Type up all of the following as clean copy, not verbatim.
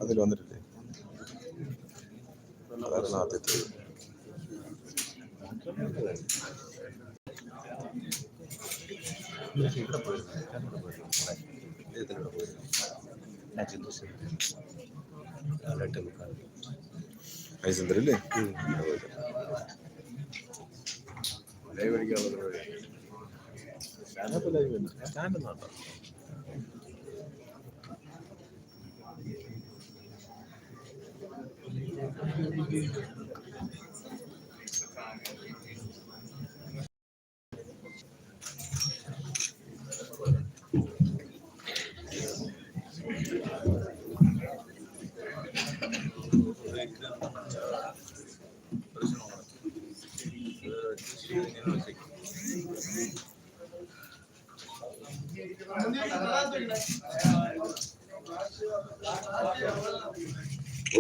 അതിൽ വന്നിട്ടില്ലേ? അതായിരുന്നു ആദ്യത്തെ. ഐസന്തരല്ലേ? Stand Noto.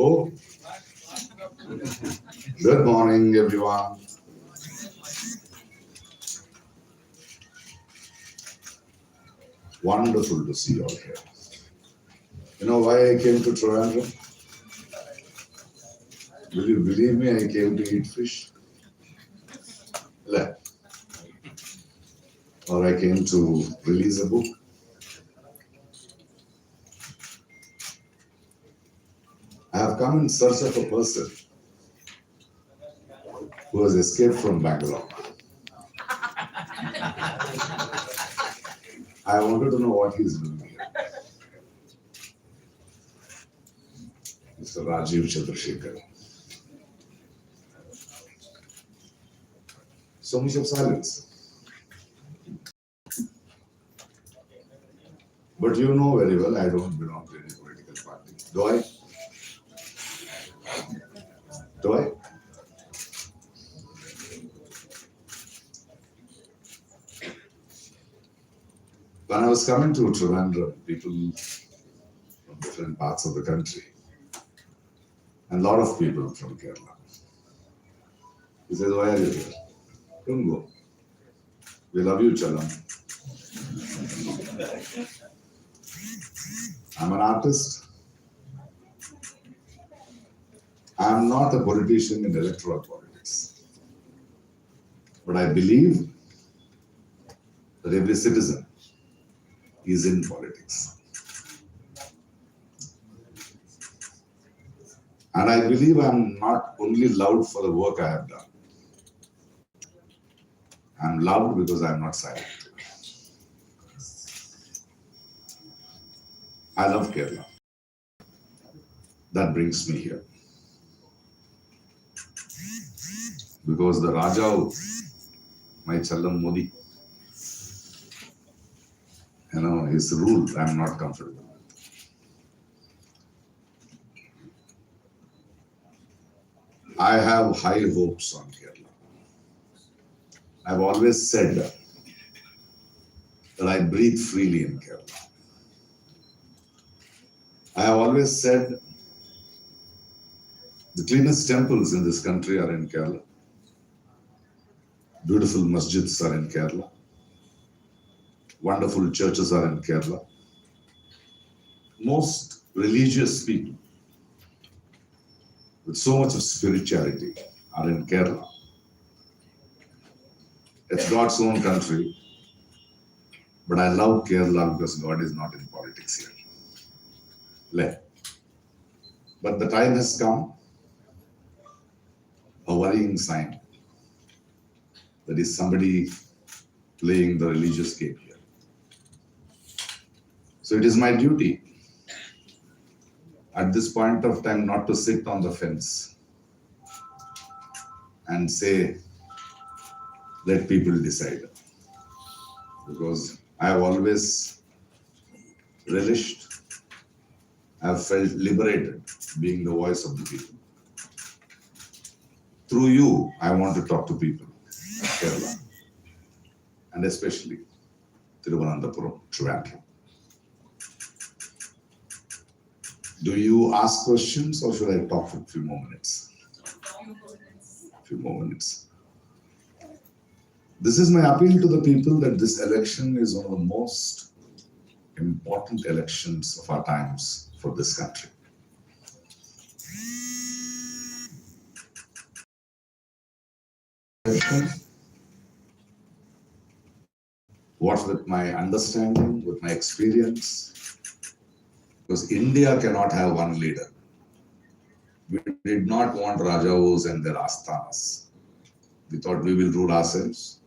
Oh, good morning, everyone. Wonderful to see you all here. You know why I came to Trivandrum? Will you believe me? I came to eat fish. Or I came to release a book. I have come in search of a person who has escaped from Bangalore. I wanted to know what he is doing here. Mr. Rajiv Chandrasekhar. So much of silence. But you know very well I don't belong to any political party. Do I? Do I? When I was coming to Trivandrum, people from different parts of the country, and a lot of people from Kerala. He says, why are you here? Don't go. We love you, Chalam. I'm an artist. I'm not a politician in electoral politics. But I believe that every citizen is in politics. And I believe I'm not only loved for the work I have done. I'm loved because I'm not silent. I love Kerala. That brings me here. Because the Raja, my Challam Modi, his rule, I'm not comfortable with. I have high hopes on Kerala. I've always said that I breathe freely in Kerala. I have always said the cleanest temples in this country are in Kerala. Beautiful masjids are in Kerala. Wonderful churches are in Kerala. Most religious people with so much of spirituality are in Kerala. It's God's own country, but I love Kerala because God is not in politics here. But the time has come, a worrying sign, that is somebody playing the religious game here. So it is my duty at this point of time not to sit on the fence and say, let people decide. Because I have always relished, I have felt liberated being the voice of the people. Through you, I want to talk to people of Kerala, and especially Thiruvananthapuram, Trivandrum. Do you ask questions or should I talk for a few more minutes? A few more minutes. This is my appeal to the people that this election is one of the most important elections of our times for this country. What with my understanding, with my experience, because India cannot have one leader. We did not want Rajavus and their Asthanas. We thought we will rule ourselves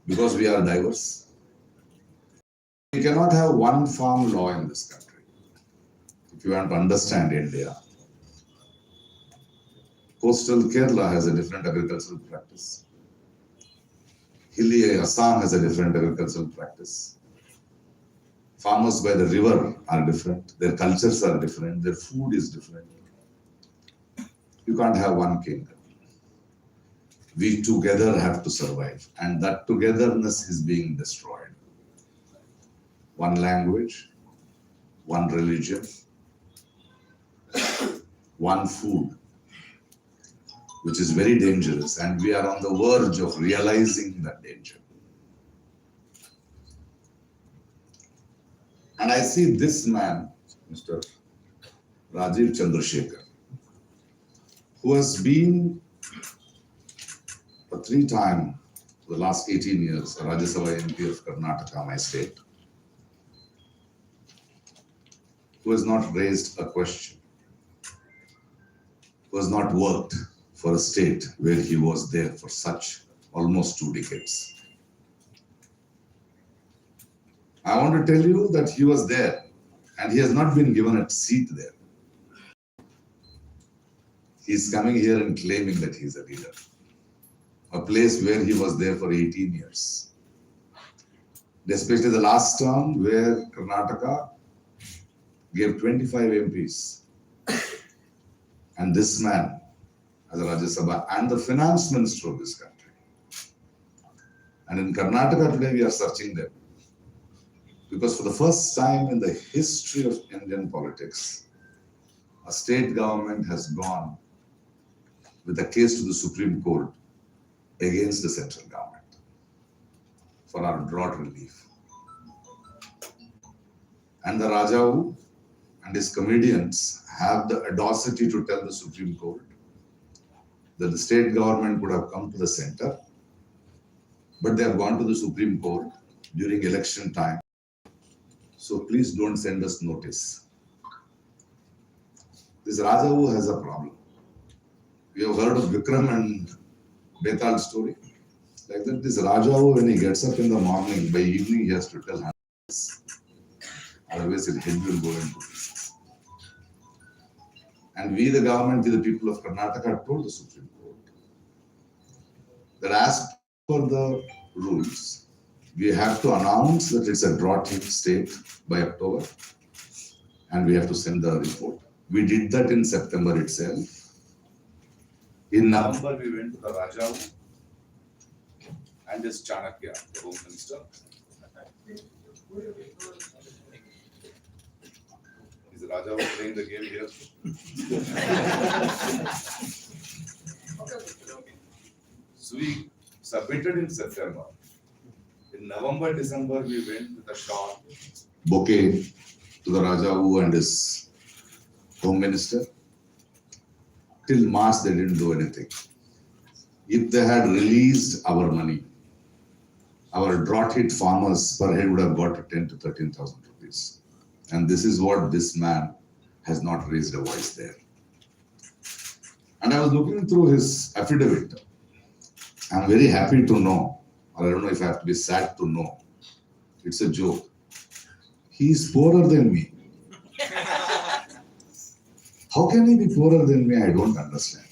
because we are diverse. We cannot have one farm law in this country. If you want to understand India, coastal Kerala has a different agricultural practice. Hilly Assam has a different agricultural practice. Farmers by the river are different. Their cultures are different. Their food is different. You can't have one kingdom. We together have to survive, and that togetherness is being destroyed. One language, one religion, one food, which is very dangerous, and we are on the verge of realizing that danger. And I see this man, Mr. Rajiv Chandrasekhar, who has been for 3 times for the last 18 years a Rajya Sabha MP of Karnataka, my state, who has not raised a question, who has not worked for a state where he was there for such almost 2 decades. I want to tell you that he was there and he has not been given a seat there. He's coming here and claiming that he's a leader. A place where he was there for 18 years. Especially the last term where Karnataka gave 25 MPs. And this man, as a Rajya Sabha and the finance minister of this country. And in Karnataka today we are searching them. Because for the first time in the history of Indian politics, a state government has gone with a case to the Supreme Court against the central government for our drought relief. And the Rajavu and his comedians have the audacity to tell the Supreme Court that the state government would have come to the center, but they have gone to the Supreme Court during election time. So please don't send us notice. This Rajavu has a problem. We have heard of Vikram and Betal story. Like that, this Rajavu, when he gets up in the morning, by evening he has to tell us. Otherwise his head will go into pieces. And we, the government, we, the people of Karnataka, told the Supreme Court that as per the rules, we have to announce that it's a drought-hit state by October, and we have to send the report. We did that in September itself. In November, we went to the Rajavu and his Chanakya, the Home Minister. Is Rajavu playing the game here? So we submitted in September. In November, December, we went with a short bouquet to the Rajavu and his Home Minister. Till March, they didn't do anything. If they had released our money, our drought-hit farmers per head would have got 10 to 13,000 rupees. And this is what this man has not raised a voice there. And I was looking through his affidavit. I'm very happy to know, or I don't know if I have to be sad to know, it's a joke. He is poorer than me. How can he be poorer than me? I don't understand.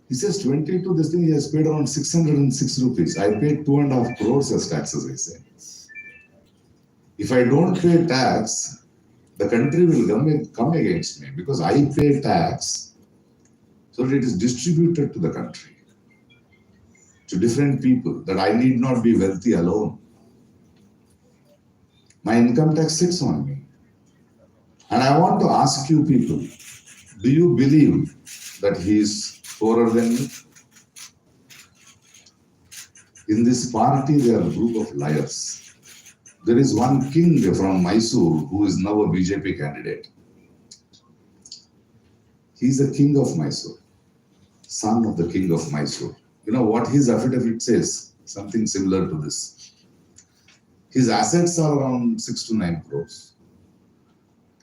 He says 22, this thing he has paid around 606 rupees. I paid 2.5 crores as taxes, I say. If I don't pay tax, the country will come against me because I pay tax so that it is distributed to the country, to different people, that I need not be wealthy alone. My income tax sits on me. And I want to ask you people, do you believe that he is poorer than me? In this party, they are a group of liars. There is one king from Mysore who is now a BJP candidate. He's the king of Mysore, son of the king of Mysore. You know what his affidavit says? Something similar to this. His assets are around 6 to 9 crores.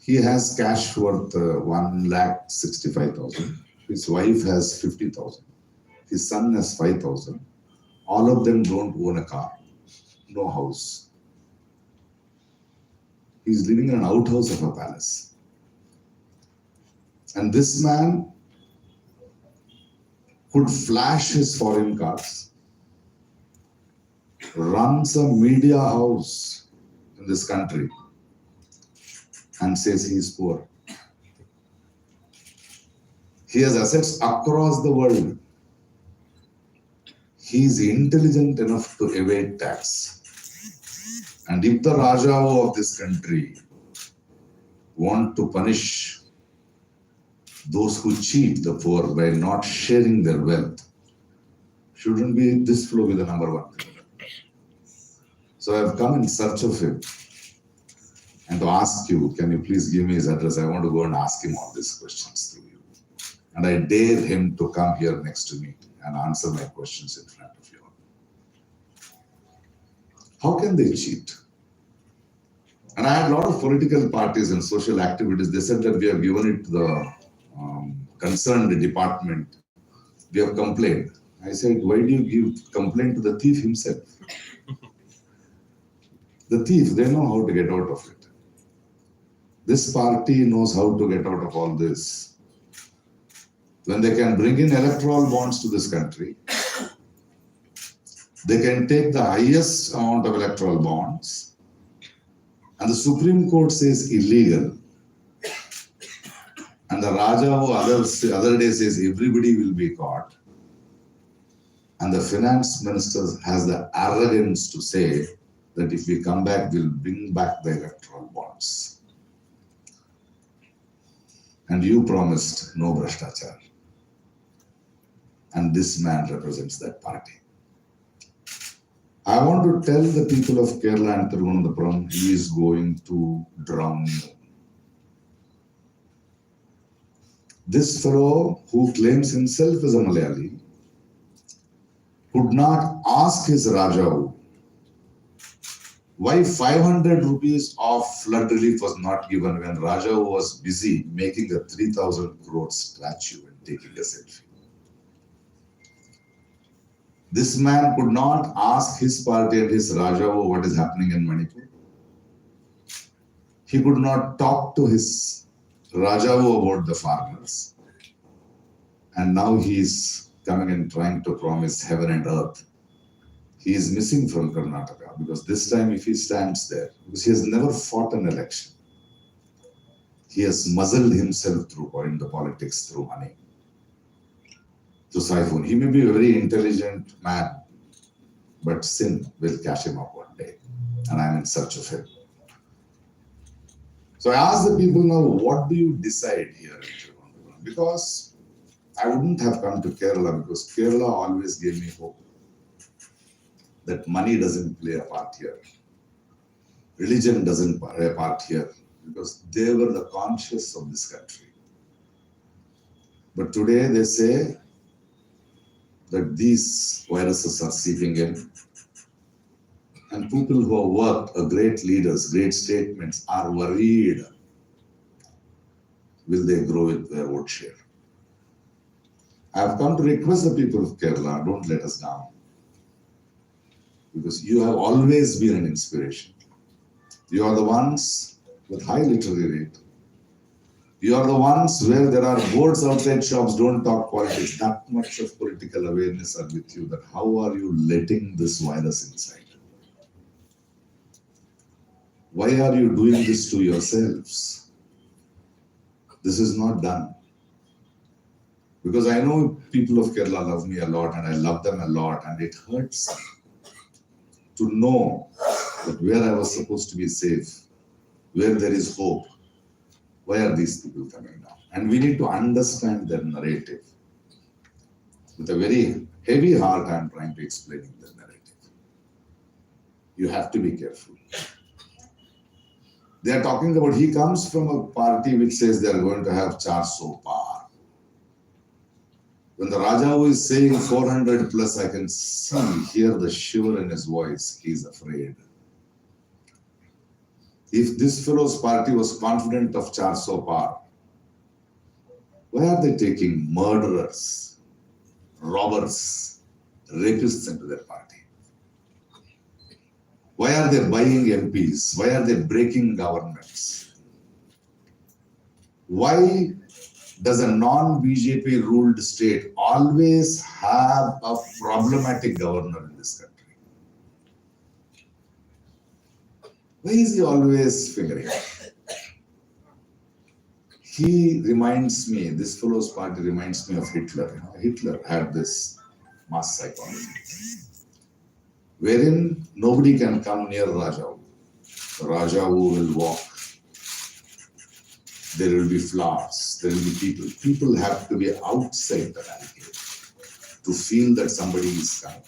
He has cash worth 1,65,000. His wife has 50,000. His son has 5,000. All of them don't own a car, no house. He's living in an outhouse of a palace. And this man could flash his foreign cars, runs a media house in this country, and says he is poor. He has assets across the world. He is intelligent enough to evade tax. And if the Rajao of this country want to punish those who cheat the poor by not sharing their wealth, shouldn't be this flow be the number one thing. So I have come in search of him and to ask you, can you please give me his address? I want to go and ask him all these questions through you. And I dare him to come here next to me and answer my questions in front of you all. How can they cheat? And I had a lot of political parties and social activities. They said that we have given it to the concerned department. We have complained. I said, why do you give complaint to the thief himself? The thief, they know how to get out of it. This party knows how to get out of all this. When they can bring in electoral bonds to this country, they can take the highest amount of electoral bonds, and the Supreme Court says illegal. And the Raja who other day says everybody will be caught. And the finance minister has the arrogance to say that if we come back, we'll bring back the electoral bonds. And you promised no Bhrashtachar. And this man represents that party. I want to tell the people of Kerala and Thiruvananthapuram, he is going to drown you. This fellow who claims himself as a Malayali could not ask his Rajau why 500 rupees of flood relief was not given when Rajau was busy making a 3,000 crore statue and taking a selfie. This man could not ask his party and his Rajau what is happening in Manipur. He could not talk to his Rajau about the farmers. And now he is coming and trying to promise heaven and earth. He is missing from Karnataka because this time if he stands there, because he has never fought an election, he has muzzled himself through in the politics through money, to siphon. He may be a very intelligent man, but sin will catch him up one day, and I am in search of him. So I ask the people now, what do you decide here in Thiruvananthapuram? Because I wouldn't have come to Kerala because Kerala always gave me hope that money doesn't play a part here. Religion doesn't play a part here because they were the conscience of this country. But today they say that these viruses are seeping in, and people who have worked, great leaders, great statements, are worried. Will they grow with their vote share? I have come to request the people of Kerala, don't let us down. Because you have always been an inspiration. You are the ones with high literary rate. You are the ones where there are boards outside shops, don't talk politics. That much of political awareness are with you, that how are you letting this virus inside? Why are you doing this to yourselves? This is not done. Because I know people of Kerala love me a lot and I love them a lot, and it hurts to know that where I was supposed to be safe, where there is hope, why are these people coming now? And we need to understand their narrative. With a very heavy heart, I am trying to explain the narrative. You have to be careful. They are talking about, he comes from a party which says they are going to have 400 par. When the Raja who is saying 400 plus, I can hear the shiver in his voice. He is afraid. If this fellow's party was confident of 400 par, why are they taking murderers, robbers, rapists into their party? Why are they buying MPs? Why are they breaking governments? Why does a non-BJP ruled state always have a problematic governor in this country? Why is he always figuring? He reminds me, this fellow's party reminds me of Hitler. You know, Hitler had this mass psychology, wherein nobody can come near Rajavu. The Rajavu will walk. There will be flowers. There will be people. People have to be outside the barricade to feel that somebody is coming.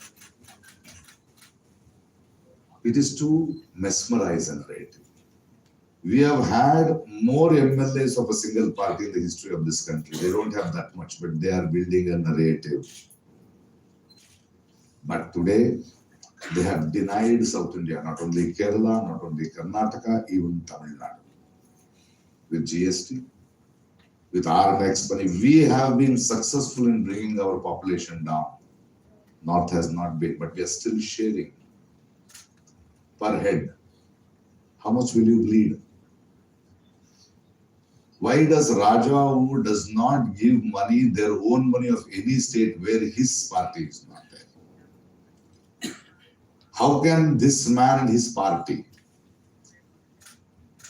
It is to mesmerize a narrative. We have had more MLAs of a single party in the history of this country. They don't have that much, but they are building a narrative. But today, they have denied South India, not only Kerala, not only Karnataka, even Tamil Nadu. With GST, with our tax money, we have been successful in bringing our population down. North has not been, but we are still sharing per head. How much will you bleed? Why does Raja, who does not give money, their own money of any state where his party is not there? How can this man and his party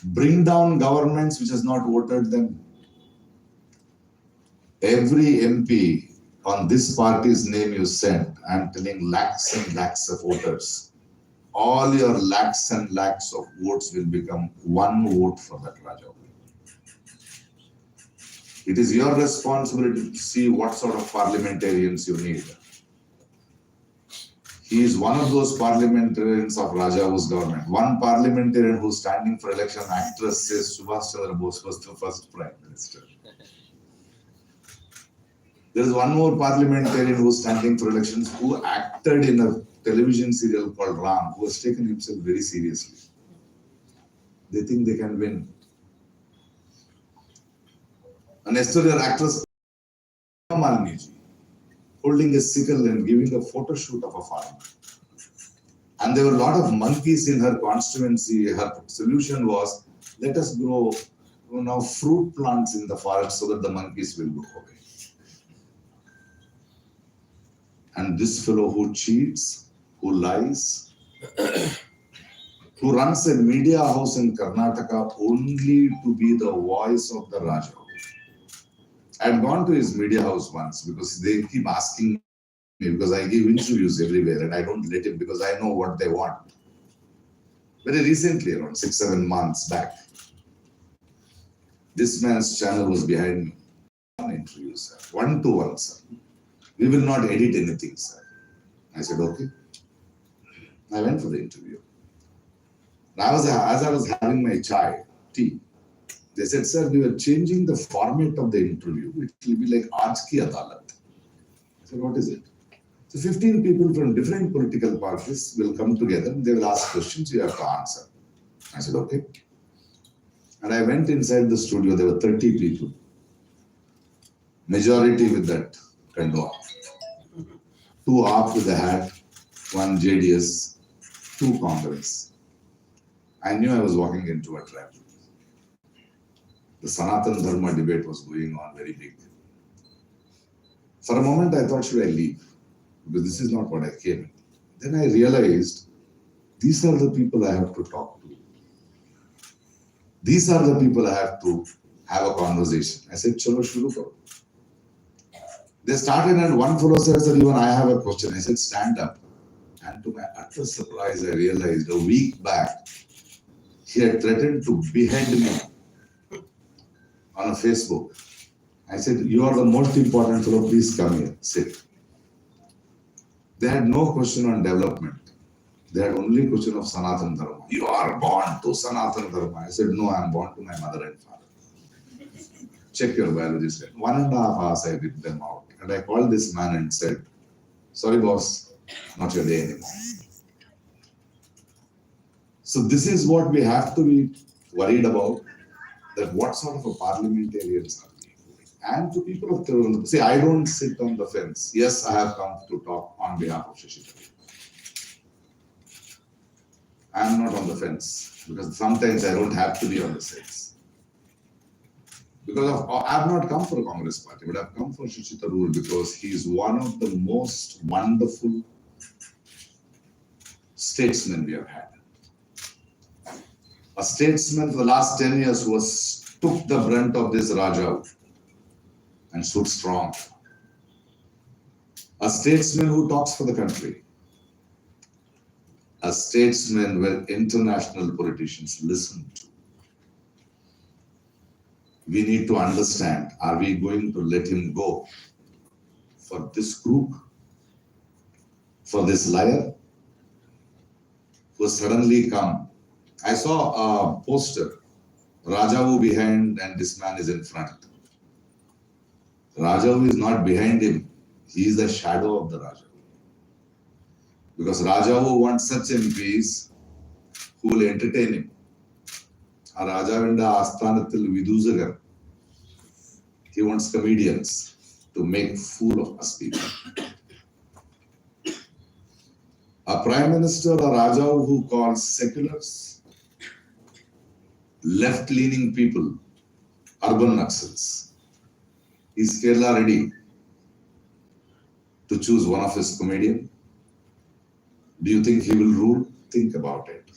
bring down governments which has not voted them? Every MP on this party's name you send, I am telling lakhs and lakhs of voters, all your lakhs and lakhs of votes will become one vote for that Raja. It is your responsibility to see what sort of parliamentarians you need. He is one of those parliamentarians of Rajavu's government. One parliamentarian who's standing for election, actress says Subhash Chandra Bose was the first prime minister. There is one more parliamentarian who's standing for elections who acted in a television serial called Ram, who has taken himself very seriously. They think they can win. An exterior actress, Malniji, holding a sickle and giving a photo shoot of a farm. And there were a lot of monkeys in her constituency. Her solution was, let us grow fruit plants in the forest so that the monkeys will go away. And this fellow who cheats, who lies, who runs a media house in Karnataka only to be the voice of the Raja. I had gone to his media house once because they keep asking me, because I give interviews everywhere and I don't let him because I know what they want. Very recently, around 6-7 months back, this man's channel was behind me. One interview, sir. 1-to-1, sir. We will not edit anything, sir. I said, okay. I went for the interview. As I was having my tea, they said, sir, we were changing the format of the interview. It will be like Aaj Ki Adalat. I said, what is it? So 15 people from different political parties will come together. They will ask questions, you have to answer. I said, okay. And I went inside the studio. There were 30 people. Majority with that kandwa. 2 AAP with a hat, 1 JDS, 2 Congress. I knew I was walking into a trap. The Sanatan Dharma debate was going on very big. For a moment, I thought, should I leave? Because this is not what I came. Then I realized, these are the people I have to talk to. These are the people I have to have a conversation. I said, chalo, shuru karo. They started and one fellow said, sir, even I have a question. I said, stand up. And to my utter surprise, I realized a week back, he had threatened to behead me on a Facebook. I said, you are the most important fellow, please come here, sit. They had no question on development. They had only question of Sanatana Dharma. You are born to Sanatana Dharma. I said, no, I am born to my mother and father. Check your biology set. 1.5 hours I ripped them out. And I called this man and said, sorry boss, not your day anymore. So this is what we have to be worried about, that what sort of a parliamentarians are we? And to people of Tirunelveli, see, I don't sit on the fence. Yes, I have come to talk on behalf of Shashi Tharoor. I am not on the fence because sometimes I don't have to be on the fence. Because I have not come for a Congress party, but I have come for Shashi Tharoor because he is one of the most wonderful statesmen we have had. A statesman for the last 10 years who took the brunt of this Raja and stood strong. A statesman who talks for the country. A statesman where international politicians listen to. We need to understand, are we going to let him go for this group, for this liar who suddenly come? I saw a poster, Rajavu behind and this man is in front. Rajavu is not behind him, he is the shadow of the Rajavu. Because Rajavu wants such MPs who will entertain him. A Rajavinda Asthanathil Vidusagar. He wants comedians to make fool of us people. A Prime Minister, a Rajavu who calls seculars, left-leaning people, urban Naxals. Is Kerala ready to choose one of his comedians? Do you think he will rule? Think about it.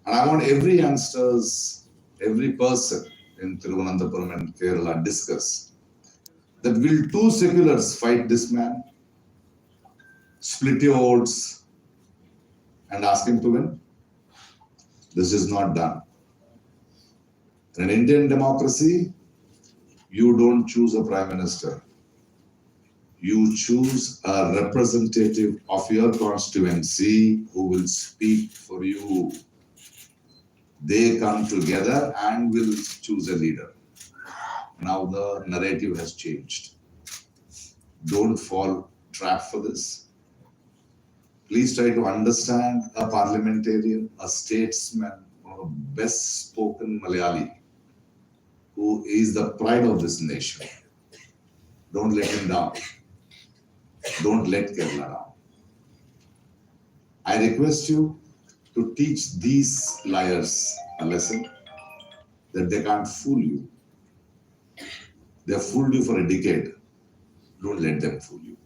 And I want every youngsters, every person in Thiruvananthapuram and Kerala discuss that will two seculars fight this man, split your votes and ask him to win? This is not done. In an Indian democracy, you don't choose a prime minister. You choose a representative of your constituency who will speak for you. They come together and will choose a leader. Now the narrative has changed. Don't fall trap for this. Please try to understand a parliamentarian, a statesman, one of the best spoken Malayali, who is the pride of this nation. Don't let him down. Don't let Kerala down. I request you to teach these liars a lesson that they can't fool you. They have fooled you for a decade. Don't let them fool you.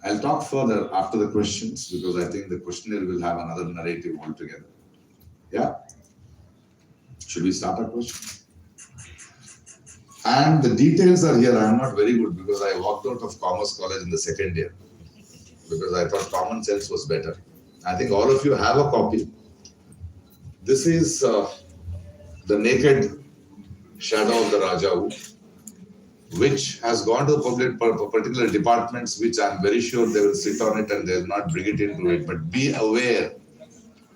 I'll talk further after the questions because I think the questionnaire will have another narrative altogether. Yeah? Should we start our questions? And the details are here. I am not very good because I walked out of Commerce College in the second year because I thought common sense was better. I think all of you have a copy. This is the naked shadow of the Rajavu, which has gone to the particular departments, which I am very sure they will sit on it and they will not bring it into it. But be aware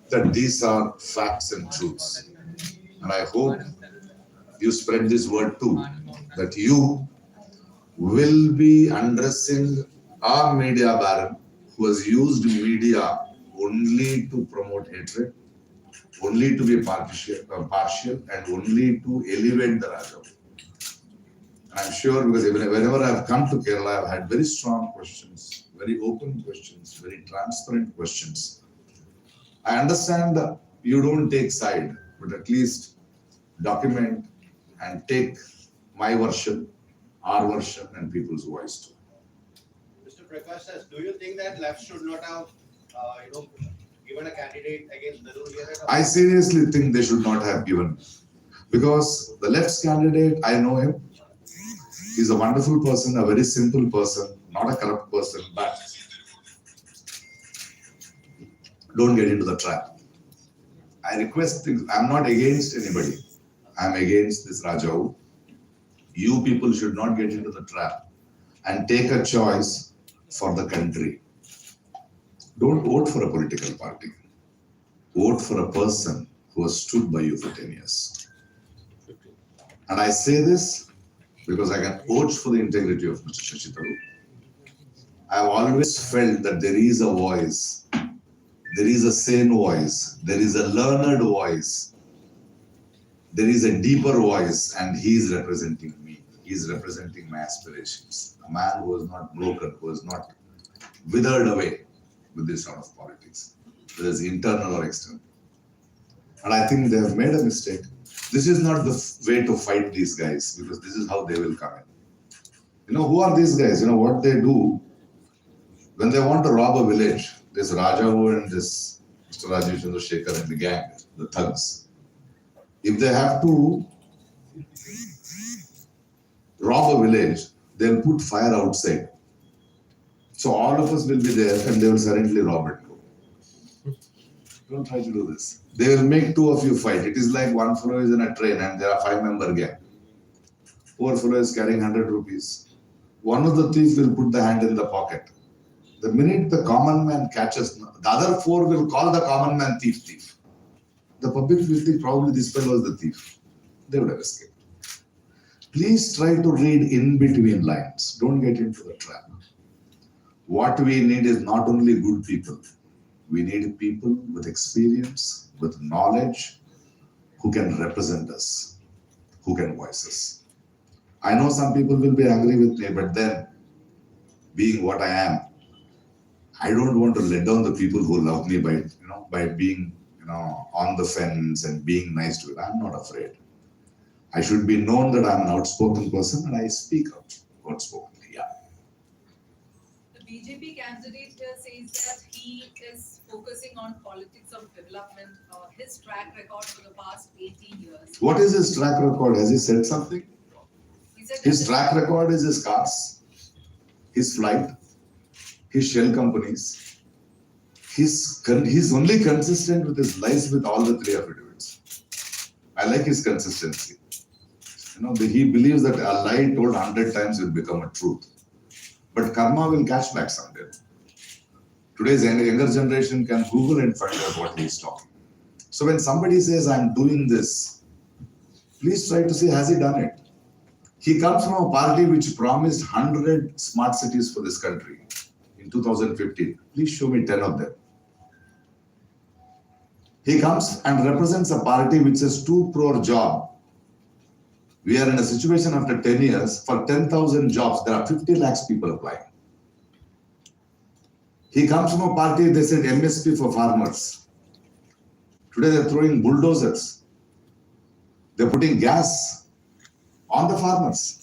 that these are facts and truths. And I hope you spread this word too, that you will be addressing our media baron who has used media only to promote hatred, only to be partial and only to elevate the Rajavu. I'm sure because whenever I've come to Kerala, I've had very strong questions, very open questions, very transparent questions. I understand that you don't take side, but at least document and take my version, our version, and people's voice too. Mr. Prakash says, do you think that left should not have, given a candidate against Tharoor? I seriously think they should not have given, because the left's candidate, I know him. He's a wonderful person, a very simple person, not a corrupt person, but don't get into the trap. I request things. I'm not against anybody. I'm against this Rajavu. You people should not get into the trap and take a choice for the country. Don't vote for a political party. Vote for a person who has stood by you for 10 years. And I say this because I can vouch for the integrity of Mr. Shashi Tharoor. I have always felt that there is a voice, there is a sane voice, there is a learned voice, there is a deeper voice, and he is representing me. He is representing my aspirations. A man who is not broken, who is not withered away with this sort of politics, whether it's internal or external. And I think they have made a mistake. This is not the way to fight these guys, because this is how they will come in. You know, who are these guys? You know what they do? When they want to rob a village, this Rajavu and this Mr. Rajiv Chandrasekhar and the gang, the thugs, if they have to rob a village, they'll put fire outside. So all of us will be there and they will silently rob it. Don't try to do this. They will make two of you fight. It is like one fellow is in a train and there are 5-member gang. Poor fellow is carrying 100 rupees. One of the thieves will put the hand in the pocket. The minute the common man catches, the other 4 will call the common man thief. The public will think probably this fellow is the thief. They would have escaped. Please try to read in between lines. Don't get into the trap. What we need is not only good people. We need people with experience, with knowledge, who can represent us, who can voice us. I know some people will be angry with me, but then, being what I am, I don't want to let down the people who love me by being, on the fence and being nice to it. I'm not afraid. I should be known that I'm an outspoken person and I speak outspokenly. Yeah. The BJP candidate here says that he is focusing on politics of development. His track record for the past 18 years. What is his track record? Has he said something? He said His track record is his cars, his flight, his shell companies. He's only consistent with his lies with all the 3 affidavits. I like his consistency. He believes that a lie told 100 times will become a truth. But karma will catch back someday. Today's younger generation can Google and find out what he's talking. So when somebody says, I'm doing this, please try to see, has he done it? He comes from a party which promised 100 smart cities for this country in 2015. Please show me 10 of them. He comes and represents a party which says 2 crore job. We are in a situation after 10 years, for 10,000 jobs, there are 50 lakhs people applying. He comes from a party, they said MSP for farmers. Today they're throwing bulldozers. They're putting gas on the farmers.